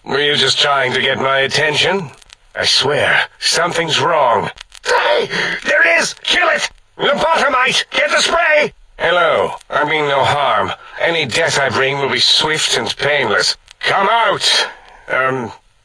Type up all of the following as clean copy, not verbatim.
Were you just trying to get my attention? I swear, something's wrong. Hey! There it is! Kill it! Lobotomite! Get the spray! Hello, I mean no harm. Any death I bring will be swift and painless. Come out!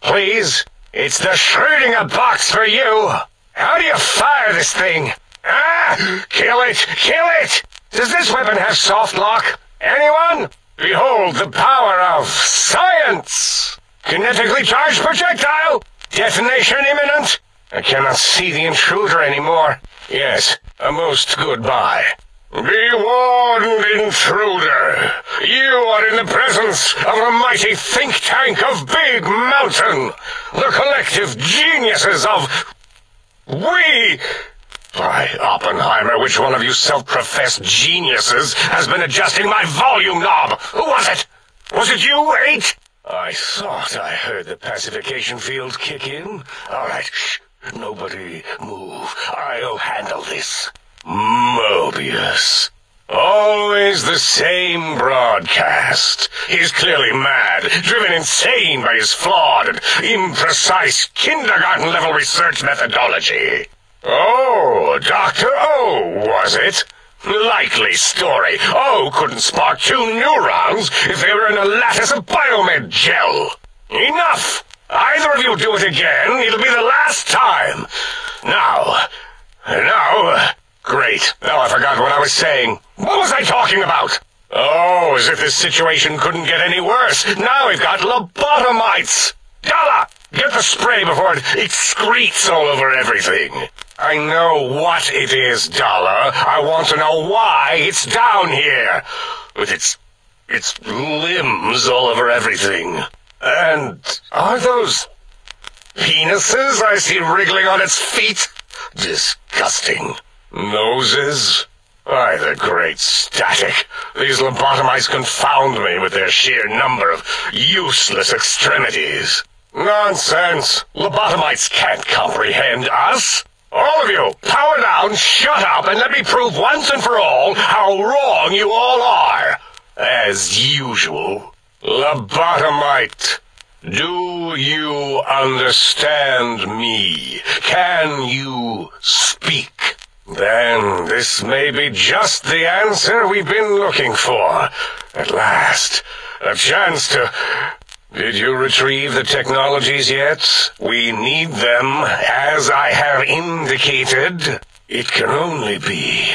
Please? It's the Schrödinger box for you! How do you fire this thing? Ah! Kill it! Kill it! Does this weapon have soft lock? Anyone? Behold the power of science! Kinetically charged projectile! Detonation imminent! I cannot see the intruder anymore. Yes, a most goodbye. Be warned, intruder. You are in the presence of a mighty think tank of Big Mountain. The collective geniuses of... We... By Oppenheimer, which one of you self-professed geniuses has been adjusting my volume knob? Who was it? Was it you, 8? I thought I heard the pacification field kick in. All right, shh. Nobody move. I'll handle this. Mobius. Always the same broadcast. He's clearly mad, driven insane by his flawed and imprecise kindergarten-level research methodology. Oh, Dr. O, was it? Likely story. O couldn't spark 2 neurons if they were in a lattice of biomed gel. Enough! Either of you do it again, it'll be the last time. Now, great. Now I forgot what I was saying. What was I talking about? Oh, as if this situation couldn't get any worse. Now we've got lobotomites. Dalla, get the spray before it excretes all over everything. I know what it is, Dalla. I want to know why it's down here. With its limbs all over everything. And are those penises I see wriggling on its feet? Disgusting. Noses? Why, the great static. These lobotomites confound me with their sheer number of useless extremities. Nonsense. Lobotomites can't comprehend us. All of you, power down, shut up, and let me prove once and for all how wrong you all are. As usual. Lobotomite, do you understand me? Can you speak? Then this may be just the answer we've been looking for. At last, a chance to... Did you retrieve the technologies yet? We need them, as I have indicated. It can only be.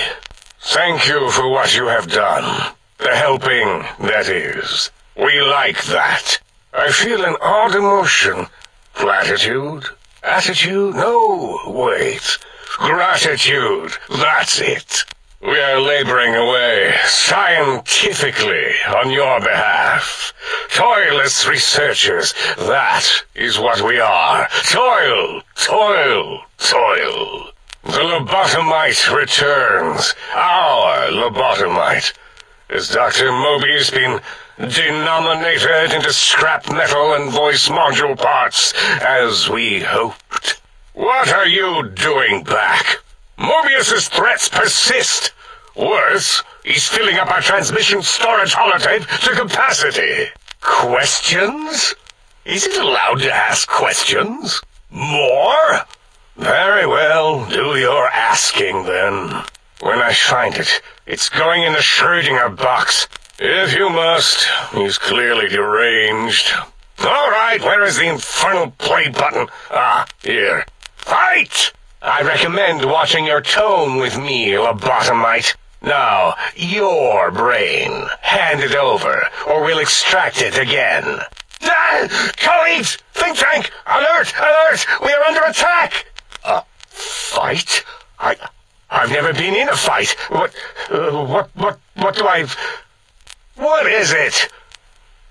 Thank you for what you have done. The helping, that is. We like that. I feel an odd emotion. Platitude? Attitude? No, wait. Gratitude. That's it. We are laboring away, scientifically, on your behalf. Toilless researchers, that is what we are. Toil, toil, toil. The lobotomite returns. Our lobotomite. Has Dr. Mobius been denominated into scrap metal and voice module parts, as we hoped? What are you doing back? Mobius's threats persist. Worse, he's filling up our transmission storage holotape to capacity. Questions? Is it allowed to ask questions? More? Very well, do your asking then. When I find it, it's going in the Schrödinger box. If you must, he's clearly deranged. All right, where is the infernal play button? Ah, here. Fight! I recommend watching your tone with me, lobotomite. Now, your brain. Hand it over, or we'll extract it again. Colleagues! Think tank! Alert! Alert! We are under attack! A fight? I've never been in a fight. What do I... What is it?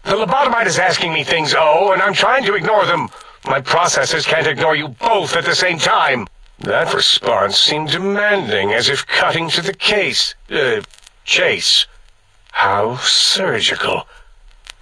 The lobotomite is asking me things, and I'm trying to ignore them. My processors can't ignore you both at the same time. That response seemed demanding, as if cutting to the chase. How surgical.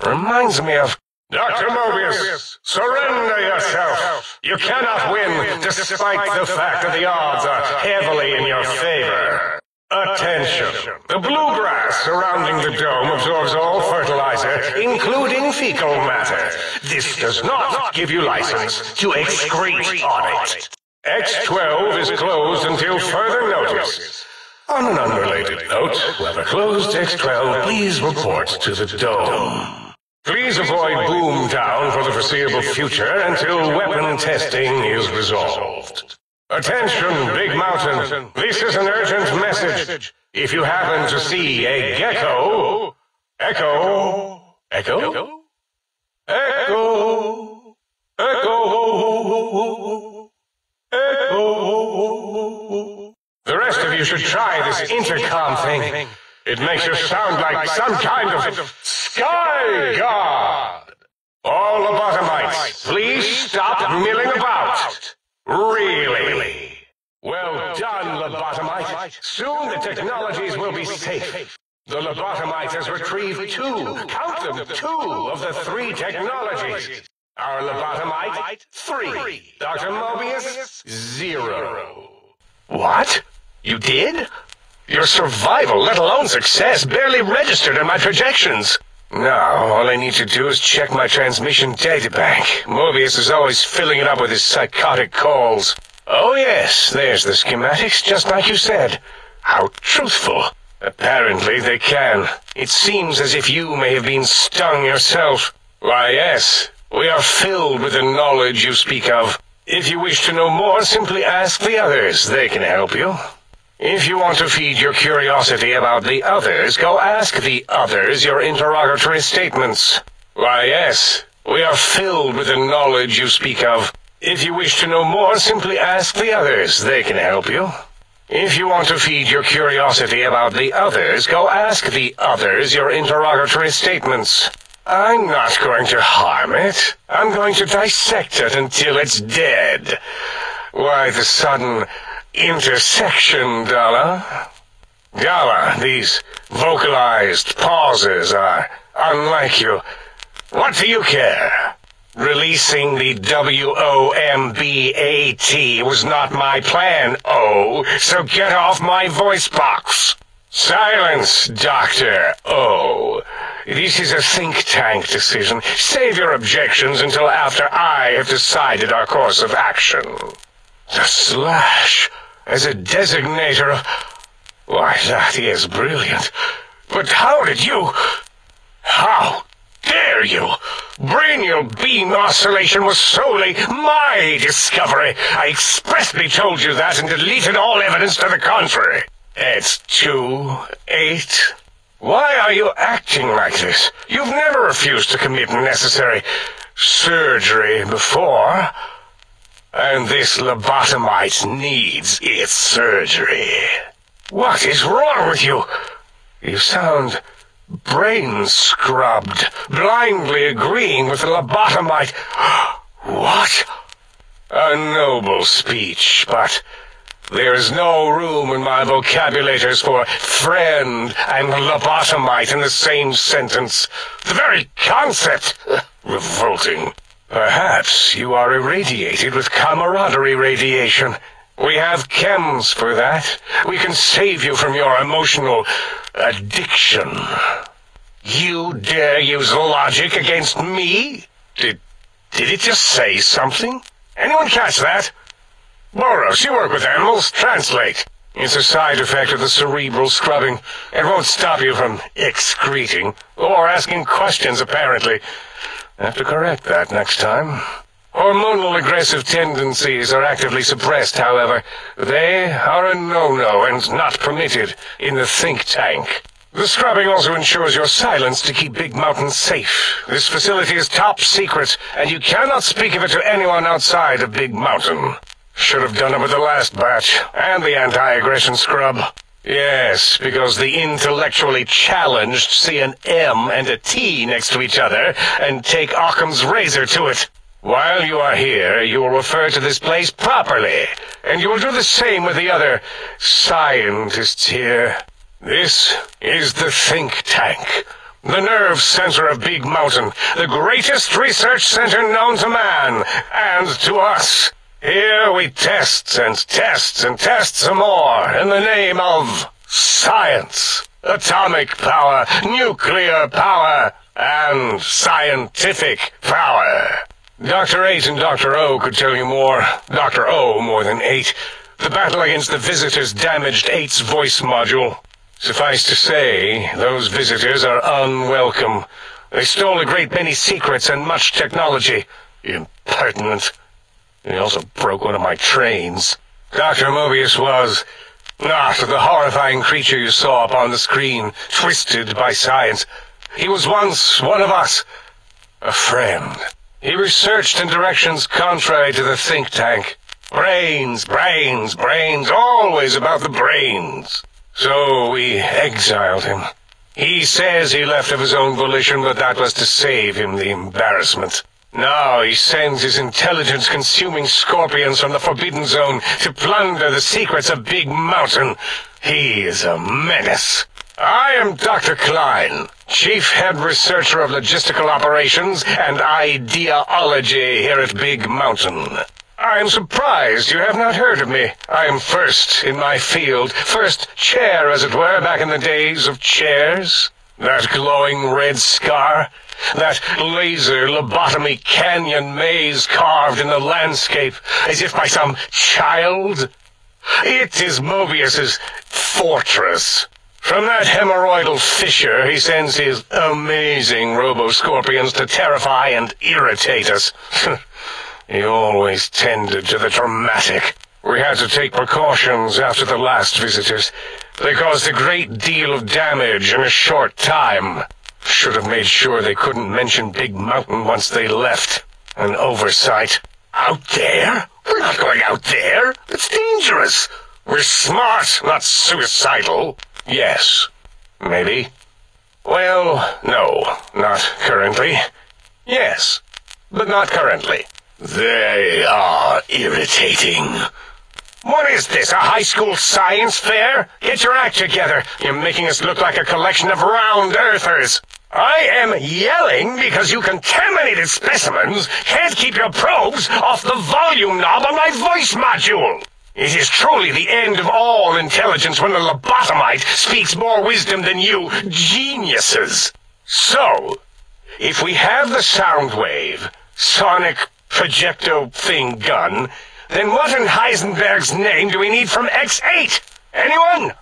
Reminds me of... Dr. Mobius, surrender yourself. You cannot win, despite the fact that the odds are heavily in your favor. Attention! The bluegrass surrounding the dome absorbs all fertilizer, including fecal matter. This does not give you license to excrete on it. X12 is closed until further notice. On an unrelated note, whoever closed X12, please report to the dome. Please avoid Boomtown for the foreseeable future until weapon testing is resolved. Attention, Big Mountain. This is an urgent message. If you happen to see a gecko... Echo... Echo? Echo... Echo... Echo... The rest of you should try this intercom thing. It makes you sound like some kind of sky god. All lobotomites, please stop milling about. Really? Well done, lobotomite. Soon the technologies will be safe. The lobotomite has retrieved count them, two of the 3 technologies. Our lobotomite, 3. Dr. Mobius, 0. What? You did? Your survival, let alone success, barely registered in my projections. Now, all I need to do is check my transmission databank. Mobius is always filling it up with his psychotic calls. Oh yes, there's the schematics, just like you said. How truthful. Apparently they can. It seems as if you may have been stung yourself. Why yes, we are filled with the knowledge you speak of. If you wish to know more, simply ask the others. They can help you. If you want to feed your curiosity about the others, go ask the others your interrogatory statements. Why yes, we are filled with the knowledge you speak of. If you wish to know more, simply ask the others. They can help you. If you want to feed your curiosity about the others, go ask the others your interrogatory statements. I'm not going to harm it. I'm going to dissect it until it's dead. Why the sudden intersection, Dalla? Dalla, these vocalized pauses are unlike you. What do you care? Releasing the WOMBAT was not my plan, so get off my voice box. Silence, Dr. O. This is a think tank decision. Save your objections until after I have decided our course of action. The slash as a designator of... Why, that is brilliant. But how did you... How dare you? Brainial beam oscillation was solely my discovery. I expressly told you that and deleted all evidence to the contrary. It's 2-8. Why are you acting like this? You've never refused to commit necessary surgery before. And this lobotomite needs its surgery. What is wrong with you? You sound brain-scrubbed, blindly agreeing with the lobotomite. What? A noble speech, but there is no room in my vocabulators for friend and lobotomite in the same sentence. The very concept, revolting. Perhaps you are irradiated with camaraderie radiation. We have chems for that. We can save you from your emotional addiction. You dare use logic against me? Did it just say something? Anyone catch that? Boros, you work with animals. Translate. It's a side effect of the cerebral scrubbing. It won't stop you from excreting or asking questions, apparently. Have to correct that next time. Hormonal aggressive tendencies are actively suppressed, however. They are a no-no and not permitted in the think tank. The scrubbing also ensures your silence to keep Big Mountain safe. This facility is top secret, and you cannot speak of it to anyone outside of Big Mountain. Should have done it with the last batch, and the anti-aggression scrub. Yes, because the intellectually challenged see an M and a T next to each other, and take Occam's razor to it. While you are here, you will refer to this place properly, and you will do the same with the other scientists here. This is the think tank, the nerve center of Big Mountain, the greatest research center known to man, and to us. Here we test and test and test some more in the name of science, atomic power, nuclear power, and scientific power. Dr. 8 and Dr. O could tell you more. Dr. O more than 8. The battle against the visitors damaged 8's voice module. Suffice to say, those visitors are unwelcome. They stole a great many secrets and much technology. Impertinent. They also broke one of my trains. Dr. Mobius was not the horrifying creature you saw upon the screen, twisted by science. He was once one of us, a friend. He researched in directions contrary to the think tank. Brains, brains, brains, always about the brains. So we exiled him. He says he left of his own volition, but that was to save him the embarrassment. Now he sends his intelligence-consuming scorpions from the Forbidden Zone to plunder the secrets of Big Mountain. He is a menace. I am Dr.Klein, Chief Head Researcher of Logistical Operations and Ideology here at Big Mountain. I am surprised you have not heard of me. I am first in my field, first chair, as it were, back in the days of chairs. That glowing red scar, that laser lobotomy canyon maze carved in the landscape, as if by some child. It is Mobius's fortress. From that hemorrhoidal fissure, he sends his amazing robo-scorpions to terrify and irritate us. He always tended to the dramatic. We had to take precautions after the last visitors. They caused a great deal of damage in a short time. Should have made sure they couldn't mention Big Mountain once they left. An oversight. Out there? We're not going out there. It's dangerous. We're smart, not suicidal. Yes. Maybe. Well, no, not currently. Yes, but not currently. They are irritating. What is this, a high school science fair? Get your act together. You're making us look like a collection of round earthers. I am yelling because you contaminated specimens can't keep your probes off the volume knob on my voice module. It is truly the end of all intelligence when the lobotomite speaks more wisdom than you geniuses. So, if we have the sound wave, sonic projecto thing gun, then what in Heisenberg's name do we need from X8? Anyone?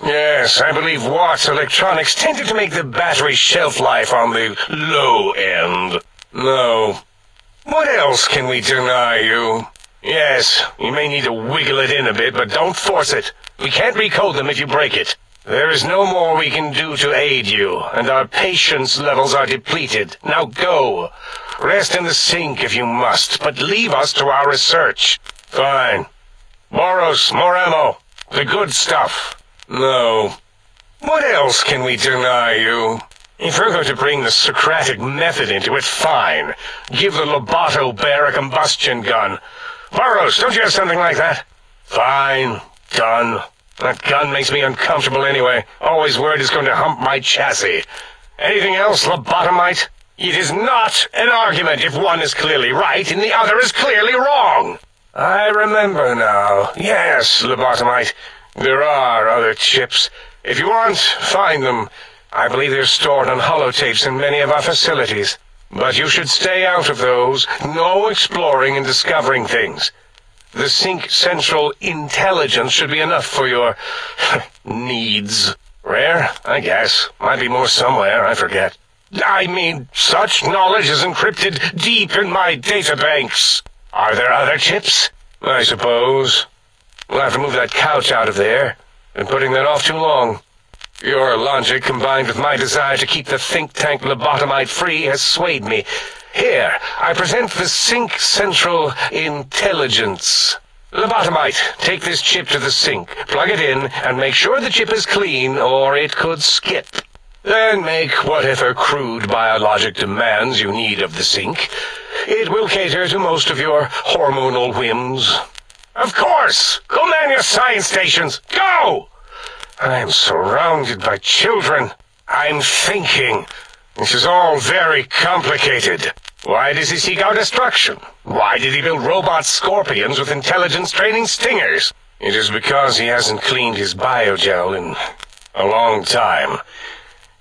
Yes, I believe Watt's electronics tended to make the battery shelf life on the low end. No. What else can we deny you? Yes, you may need to wiggle it in a bit, but don't force it. We can't recode them if you break it. There is no more we can do to aid you, and our patience levels are depleted. Now go. Rest in the sink if you must, but leave us to our research. Fine. Boros, more ammo. The good stuff. No. What else can we deny you? If we're going to bring the Socratic method into it, fine. Give the Loboto bear a combustion gun. Boros, don't you have something like that? Fine. Done. That gun makes me uncomfortable anyway. Always worried it's going to hump my chassis. Anything else, lobotomite? It is not an argument if one is clearly right and the other is clearly wrong. I remember now. Yes, lobotomite. There are other chips. If you want, find them. I believe they're stored on holotapes in many of our facilities. But you should stay out of those. No exploring and discovering things. The Sync Central Intelligence should be enough for your needs. Rare, I guess. Might be more somewhere, I forget. I mean, such knowledge is encrypted deep in my databanks. Are there other chips? I suppose. We'll have to move that couch out of there. Been putting that off too long. Your logic, combined with my desire to keep the think tank lobotomite free, has swayed me. Here, I present the Sync Central Intelligence. Lobotomite, take this chip to the sink, plug it in, and make sure the chip is clean, or it could skip. Then make whatever crude biologic demands you need of the sink. It will cater to most of your hormonal whims. Of course! Go man your science stations! Go! I'm surrounded by children. I'm thinking. This is all very complicated. Why does he seek our destruction? Why did he build robot scorpions with intelligence training stingers? It is because he hasn't cleaned his biogel in a long time.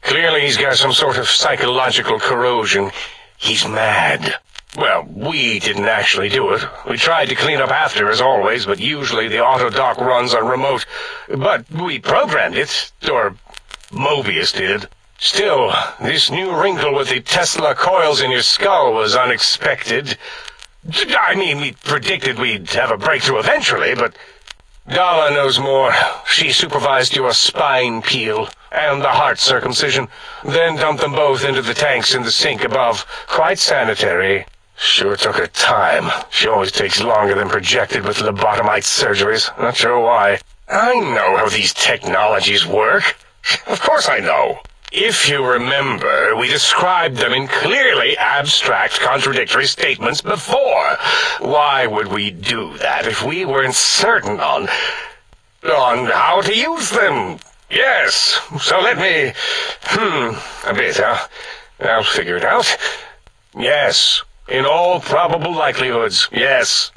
Clearly he's got some sort of psychological corrosion. He's mad. Well, we didn't actually do it. We tried to clean up after, as always, but usually the auto-dock runs on remote. But we programmed it, or Mobius did. Still, this new wrinkle with the Tesla coils in your skull was unexpected. I mean, we predicted we'd have a breakthrough eventually, but Dala knows more. She supervised your spine peel and the heart circumcision, then dumped them both into the tanks in the sink above. Quite sanitary. Sure took her time. She always takes longer than projected with lobotomite surgeries. Not sure why. I know how these technologies work. Of course I know. If you remember, we described them in clearly abstract, contradictory statements before. Why would we do that if we weren't certain on how to use them? Yes, so let me... a bit, huh? I'll figure it out. Yes, in all probable likelihoods, yes.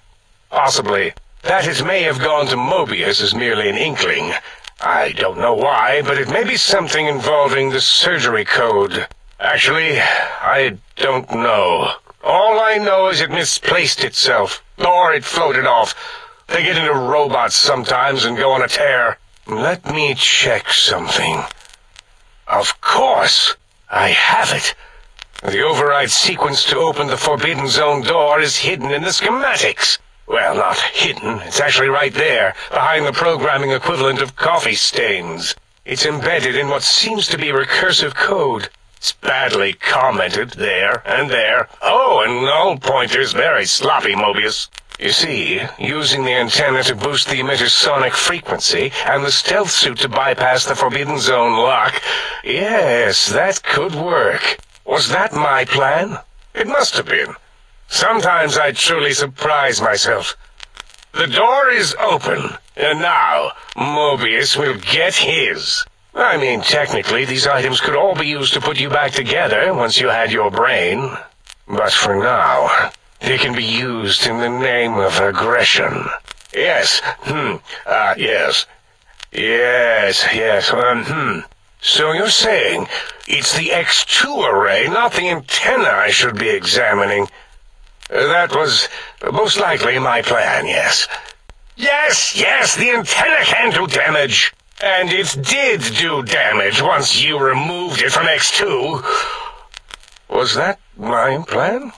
Possibly. That it may have gone to Mobius is merely an inkling. I don't know why, but it may be something involving the surgery code. Actually, I don't know. All I know is it misplaced itself, or it floated off. They get into robots sometimes and go on a tear. Let me check something. Of course, I have it. The override sequence to open the Forbidden Zone door is hidden in the schematics. Well, not hidden. It's actually right there, behind the programming equivalent of coffee stains. It's embedded in what seems to be recursive code. It's badly commented there and there. Oh, and null pointers very sloppy, Mobius. You see, using the antenna to boost the emitter's sonic frequency and the stealth suit to bypass the Forbidden Zone lock, yes, that could work. Was that my plan? It must have been. Sometimes I truly surprise myself. The door is open, and now Mobius will get his. I mean, technically, these items could all be used to put you back together once you had your brain. But for now, they can be used in the name of aggression. Yes, yes. So you're saying it's the X2 array, not the antenna I should be examining. That was most likely my plan, yes. Yes, the antenna can do damage. And it did do damage once you removed it from X2. Was that my plan?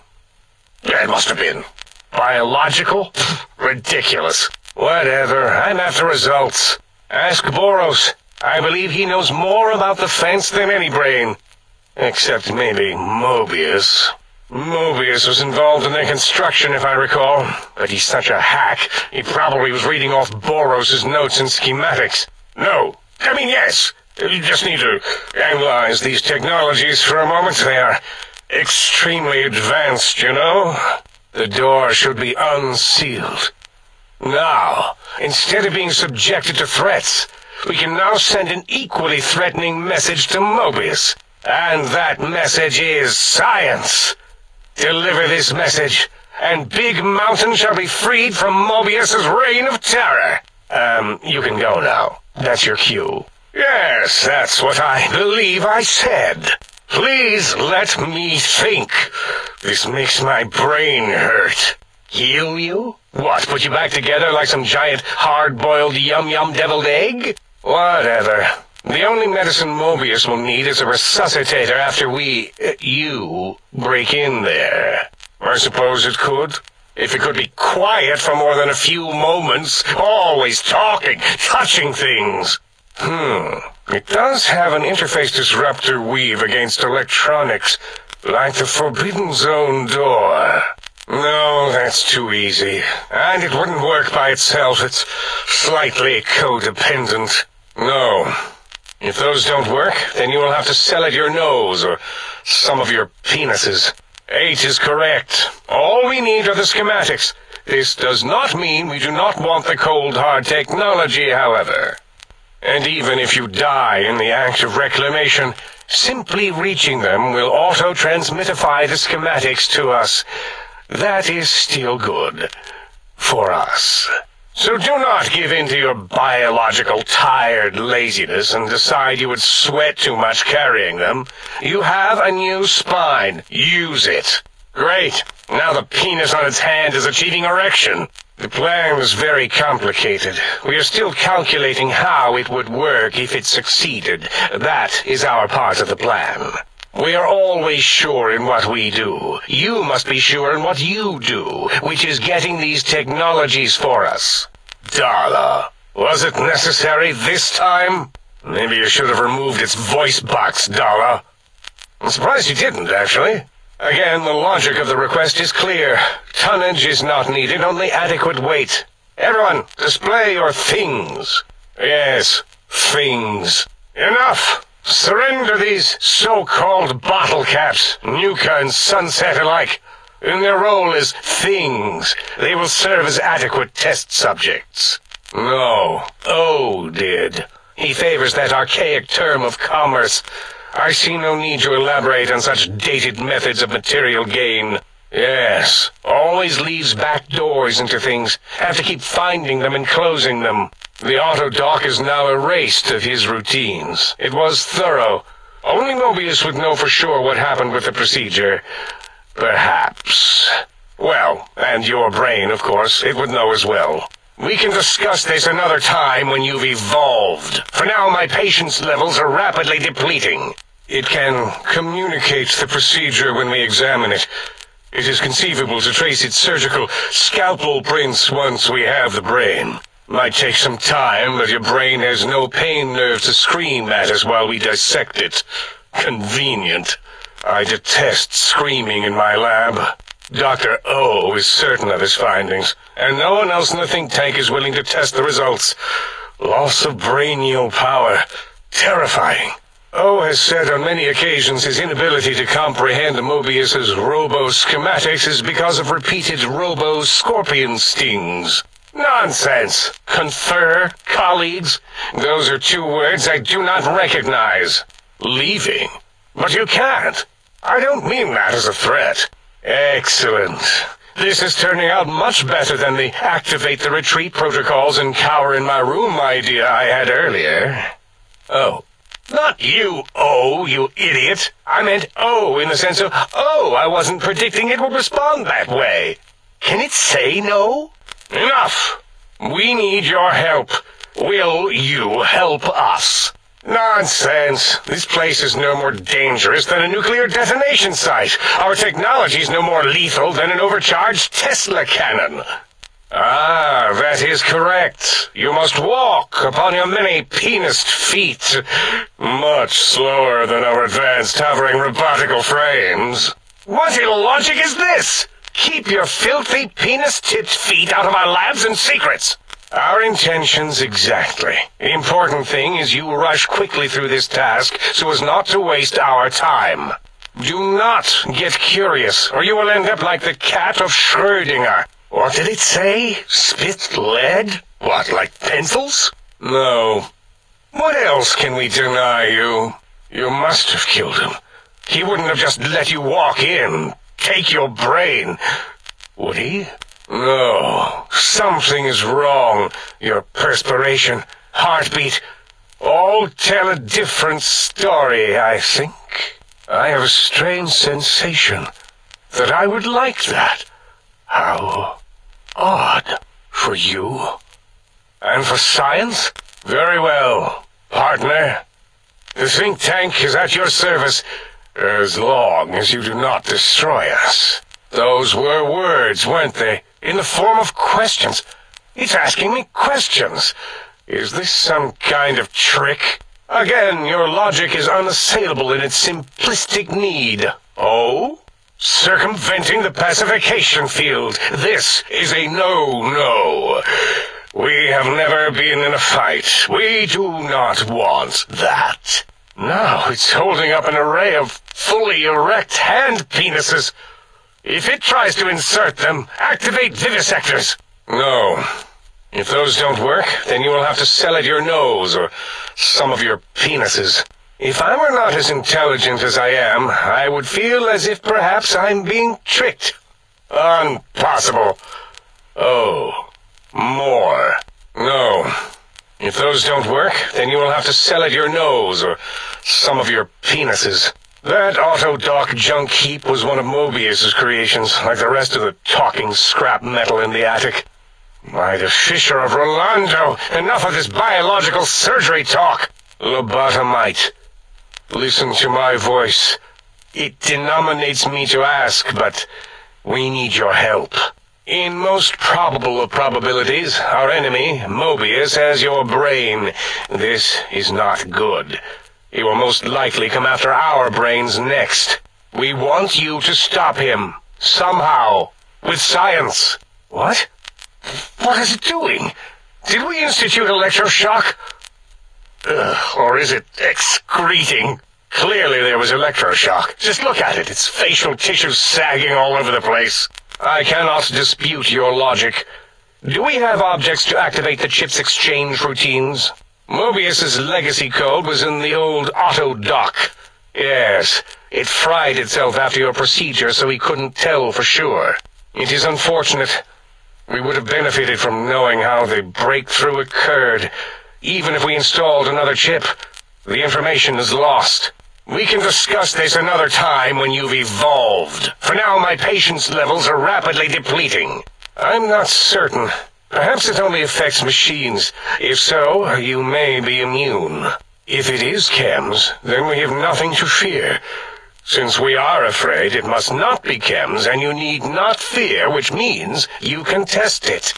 It must have been. Biological? Ridiculous. Whatever, I'm after results. Ask Boros. I believe he knows more about the fence than any brain. Except maybe Mobius. Mobius was involved in their construction, if I recall. But he's such a hack, he probably was reading off Boros' notes and schematics. No. I mean, yes. You just need to analyze these technologies for a moment. They are extremely advanced, you know. The door should be unsealed. Now, instead of being subjected to threats, we can now send an equally threatening message to Mobius. And that message is science. Deliver this message, and Big Mountain shall be freed from Mobius's reign of terror. You can go now. That's your cue. Yes, that's what I believe I said. Please let me think. This makes my brain hurt. Heal you? What, put you back together like some giant hard-boiled yum-yum deviled egg? Whatever. The only medicine Mobius will need is a resuscitator after you break in there. I suppose it could. If it could be quiet for more than a few moments, always talking, touching things. It does have an interface disruptor weave against electronics, like the Forbidden Zone door. No, that's too easy. And it wouldn't work by itself. It's slightly codependent. No. If those don't work, then you will have to sell it your nose, or some of your penises. 8 is correct. All we need are the schematics. This does not mean we do not want the cold hard technology, however. And even if you die in the act of reclamation, simply reaching them will auto-transmitify the schematics to us. That is still good. For us. So do not give in to your biological tired laziness and decide you would sweat too much carrying them. You have a new spine. Use it. Great. Now the penis on its hand is achieving erection. The plan was very complicated. We are still calculating how it would work if it succeeded. That is our part of the plan. We are always sure in what we do. You must be sure in what you do, which is getting these technologies for us. Darla, was it necessary this time? Maybe you should have removed its voice box, Darla. I'm surprised you didn't, actually. Again, the logic of the request is clear. Tonnage is not needed, only adequate weight. Everyone, display your things. Yes, things. Enough! Surrender these so-called bottle caps, Nuka and Sunset alike. In their role as things, they will serve as adequate test subjects. No, O did. He favors that archaic term of commerce. I see no need to elaborate on such dated methods of material gain. Yes, always leaves back doors into things. Have to keep finding them and closing them. The auto-dock is now erased of his routines. It was thorough. Only Mobius would know for sure what happened with the procedure. Perhaps. Well, and your brain, of course, it would know as well. We can discuss this another time when you've evolved. For now, my patience levels are rapidly depleting. It can communicate the procedure when we examine it. It is conceivable to trace its surgical scalpel prints once we have the brain. Might take some time, but your brain has no pain nerve to scream at us while we dissect it. Convenient. I detest screaming in my lab. Dr. O is certain of his findings, and no one else in the think tank is willing to test the results. Loss of brainial power. Terrifying. O has said on many occasions his inability to comprehend Mobius's robo-schematics is because of repeated robo-scorpion stings. Nonsense! Confer, colleagues? Those are two words I do not recognize. Leaving? But you can't. I don't mean that as a threat. Excellent. This is turning out much better than the activate the retreat protocols and cower in my room idea I had earlier. Oh. Not you, O, you idiot. I meant O in the sense of, oh, I wasn't predicting it would respond that way. Can it say no? Enough. We need your help. Will you help us? Nonsense. This place is no more dangerous than a nuclear detonation site. Our technology is no more lethal than an overcharged Tesla cannon. Ah, that is correct. You must walk upon your many penised feet. Much slower than our advanced hovering robotical frames. What illogic is this? Keep your filthy penis-tipped feet out of our labs and secrets. Our intentions exactly. The important thing is you rush quickly through this task so as not to waste our time. Do not get curious, or you will end up like the cat of Schrödinger. What did it say? Spit lead? What, like pencils? No. What else can we deny you? You must have killed him. He wouldn't have just let you walk in, take your brain. Would he? No. Something is wrong. Your perspiration, heartbeat, all tell a different story, I think. I have a strange sensation that I would like that. How odd for you. And for science? Very well, partner. The think tank is at your service as long as you do not destroy us. Those were words, weren't they? In the form of questions. It's asking me questions. Is this some kind of trick? Again, your logic is unassailable in its simplistic need. Oh? Circumventing the pacification field. This is a no-no. We have never been in a fight. We do not want that. Now it's holding up an array of fully erect hand penises. If it tries to insert them, activate vivisectors. No. If those don't work, then you will have to sell it your nose or some of your penises. If I were not as intelligent as I am, I would feel as if perhaps I'm being tricked. Impossible. Oh, More. No. If those don't work, then you will have to sell it your nose or some of your penises. That auto-dock junk heap was one of Mobius's creations, like the rest of the talking scrap metal in the attic. By the Fisher of Rolando, enough of this biological surgery talk. Lobotomite, listen to my voice. It denominates me to ask, but we need your help. In most probable of probabilities, our enemy, Mobius, has your brain. This is not good. He will most likely come after our brains next. We want you to stop him. Somehow. With science. What? What is it doing? Did we institute electroshock? Or is it excreting? Clearly there was electroshock. Just look at it. Its facial tissue sagging all over the place. I cannot dispute your logic. Do we have objects to activate the chip's exchange routines? Mobius's legacy code was in the old auto-dock. Yes, it fried itself after your procedure, so he couldn't tell for sure. It is unfortunate. We would have benefited from knowing how the breakthrough occurred. Even if we installed another chip, the information is lost. We can discuss this another time when you've evolved. For now, my patience levels are rapidly depleting. I'm not certain. Perhaps it only affects machines. If so, you may be immune. If it is chems, then we have nothing to fear. Since we are afraid, it must not be chems, and you need not fear, which means you can test it.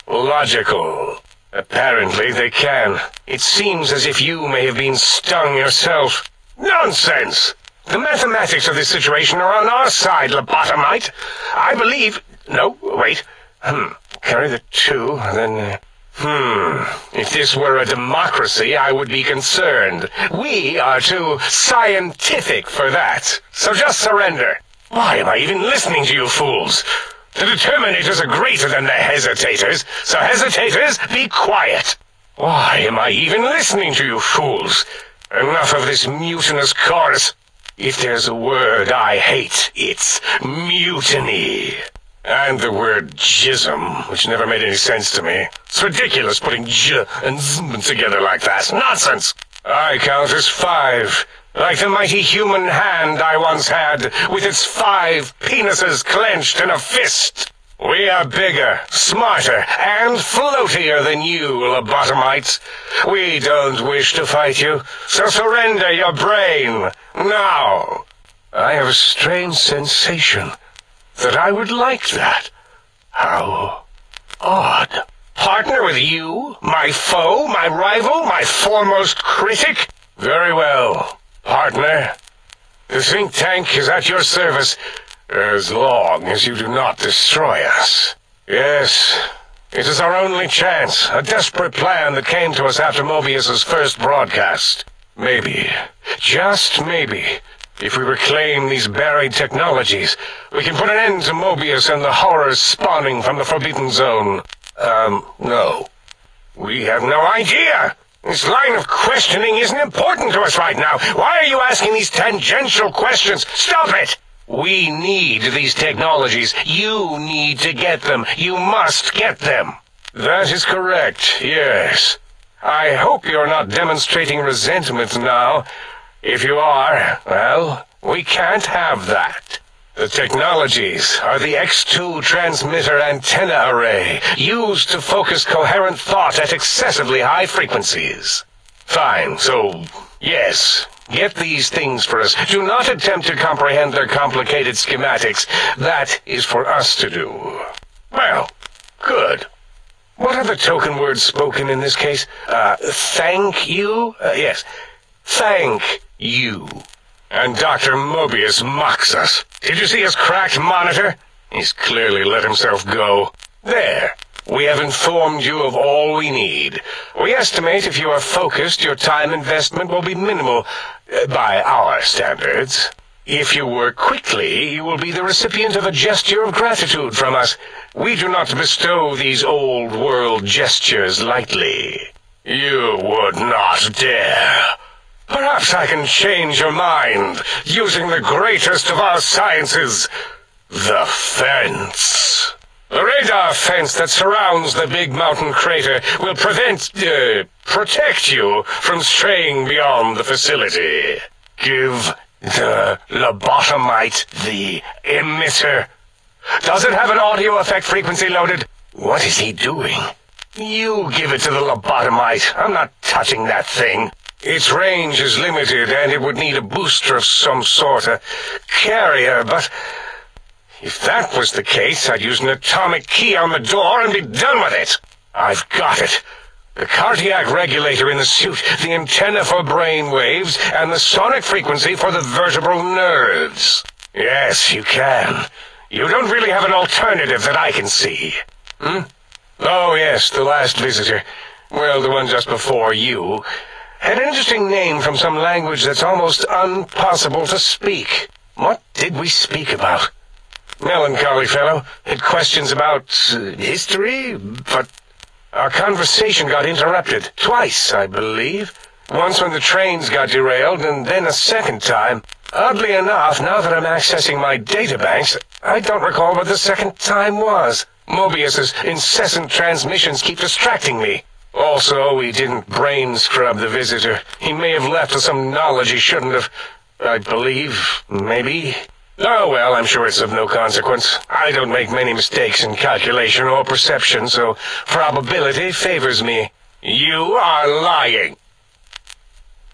Logical. Apparently they can. It seems as if you may have been stung yourself. Nonsense! The mathematics of this situation are on our side, lobotomite. I believe... No, wait. Carry the 2, then... If this were a democracy, I would be concerned. We are too scientific for that. So just surrender. Why am I even listening to you fools? The determinators are greater than the hesitators, so hesitators, be quiet. Why am I even listening to you fools? Enough of this mutinous chorus. If there's a word I hate, it's mutiny. And the word jism, which never made any sense to me. It's ridiculous putting j and zm together like that. Nonsense! I count as 5. Like the mighty human hand I once had, with its 5 penises clenched in a fist. We are bigger, smarter, and floatier than you, lobotomites. We don't wish to fight you, so surrender your brain, now. I have a strange sensation that I would like that. How odd. Partner with you, my foe, my rival, my foremost critic? Very well, partner. The think tank is at your service, as long as you do not destroy us. Yes, it is our only chance, a desperate plan that came to us after Mobius's first broadcast. Maybe, just maybe, if we reclaim these buried technologies, we can put an end to Mobius and the horrors spawning from the Forbidden Zone. No. We have no idea. This line of questioning isn't important to us right now. Why are you asking these tangential questions? Stop it! We need these technologies. You need to get them. You must get them. That is correct, yes. I hope you're not demonstrating resentment now. If you are, well, we can't have that. The technologies are the X2 transmitter antenna array, used to focus coherent thought at excessively high frequencies. Fine, so, yes, get these things for us. Do not attempt to comprehend their complicated schematics. That is for us to do. Well, good. What are the token words spoken in this case? Thank you? Yes, thank you. And Dr. Mobius mocks us. Did you see his cracked monitor? He's clearly let himself go. There. We have informed you of all we need. We estimate if you are focused, your time investment will be minimal, by our standards. If you work quickly, you will be the recipient of a gesture of gratitude from us. We do not bestow these old-world gestures lightly. You would not dare. Perhaps I can change your mind, using the greatest of our sciences, the fence. The radar radar fence that surrounds the big mountain crater will protect you from straying beyond the facility. Give the lobotomite the emitter. Does it have an audio effect frequency loaded? What is he doing? You give it to the lobotomite. I'm not touching that thing. Its range is limited, and it would need a booster of some sort, a carrier, but if that was the case, I'd use an atomic key on the door and be done with it. I've got it. The cardiac regulator in the suit, the antenna for brain waves, and the sonic frequency for the vertebral nerves. Yes, you can. You don't really have an alternative that I can see. Oh, yes, the last visitor. Well, the one just before you. Had an interesting name from some language that's almost impossible to speak. What did we speak about? Melancholy fellow. Had questions about history, but our conversation got interrupted. Twice, I believe. Once when the trains got derailed, and then a second time. Oddly enough, now that I'm accessing my databanks, I don't recall what the second time was. Mobius's incessant transmissions keep distracting me. Also, we didn't brain scrub the visitor. He may have left us some knowledge he shouldn't have. I believe, maybe. Oh, well, I'm sure it's of no consequence. I don't make many mistakes in calculation or perception, so probability favors me. You are lying.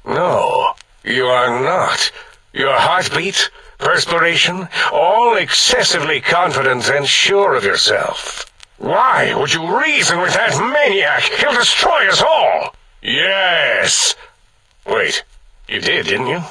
No, you are not. Your heartbeat, perspiration, all excessively confident and sure of yourself. Why would you reason with that maniac? He'll destroy us all! Yes! Wait, you did, didn't you?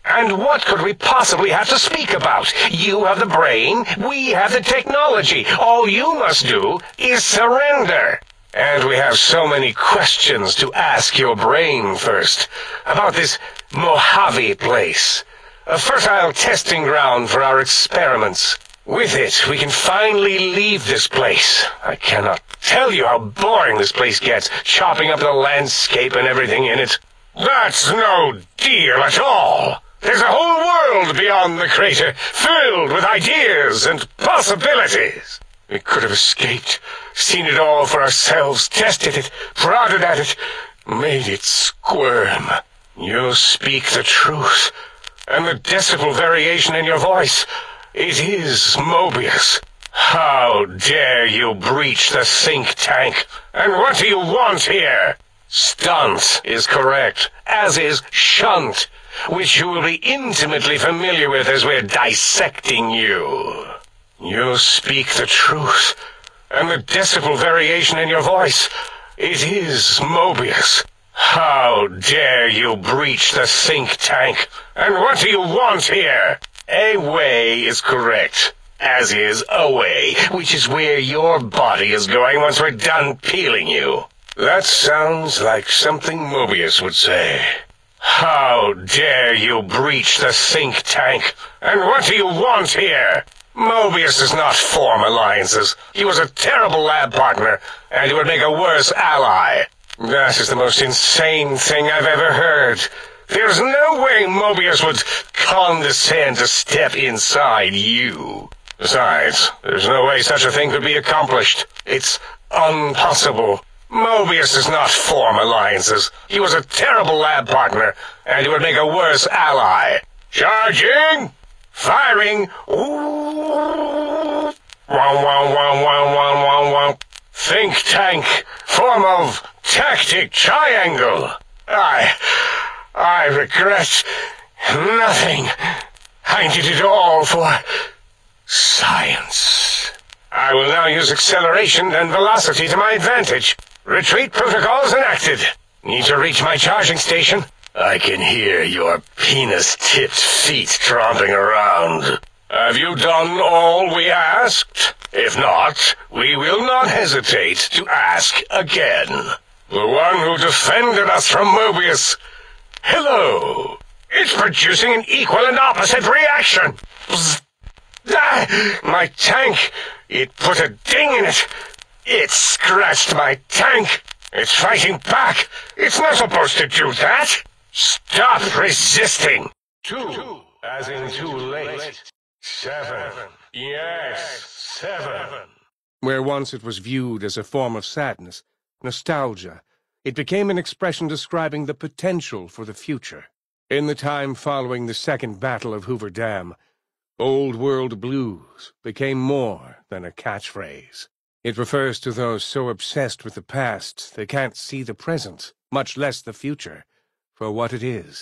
And what could we possibly have to speak about? You have the brain, we have the technology. All you must do is surrender. And we have so many questions to ask your brain first. About this Mojave place. A fertile testing ground for our experiments. With it, we can finally leave this place. I cannot tell you how boring this place gets, chopping up the landscape and everything in it. That's no deal at all. There's a whole world beyond the crater, filled with ideas and possibilities. We could have escaped, seen it all for ourselves, tested it, prodded at it, made it squirm. You speak the truth, and the decibel variation in your voice, it is Mobius. How dare you breach the think tank? And what do you want here? Stunt is correct, as is shunt, which you will be intimately familiar with as we're dissecting you. You speak the truth, and the decibel variation in your voice, it is Mobius. How dare you breach the think tank? And what do you want here? Away is correct, as is away, which is where your body is going once we're done peeling you. That sounds like something Mobius would say. How dare you breach the think tank? And what do you want here? Mobius does not form alliances. He was a terrible lab partner, and he would make a worse ally. That is the most insane thing I've ever heard. There's no way Mobius would condescend to step inside you. Besides, there's no way such a thing could be accomplished. It's impossible. Mobius does not form alliances. He was a terrible lab partner, and he would make a worse ally. Charging! Firing! Ooh! Wow, wow, wow, wow, wow, wow, wow. Think tank, form of tactic triangle. I regret nothing. I did it all for science. I will now use acceleration and velocity to my advantage. Retreat protocols enacted. Need to reach my charging station. I can hear your penis-tipped feet tromping around. Have you done all we asked? If not, we will not hesitate to ask again. The one who defended us from Mobius. Hello. It's producing an equal and opposite reaction. My tank. It put a ding in it. It scratched my tank. It's fighting back. It's not supposed to do that. Stop resisting. 2, as in too late. 7. Yes, 7. Where once it was viewed as a form of sadness, nostalgia, it became an expression describing the potential for the future. In the time following the Second Battle of Hoover Dam, Old World Blues became more than a catchphrase. It refers to those so obsessed with the past they can't see the present, much less the future, for what it is.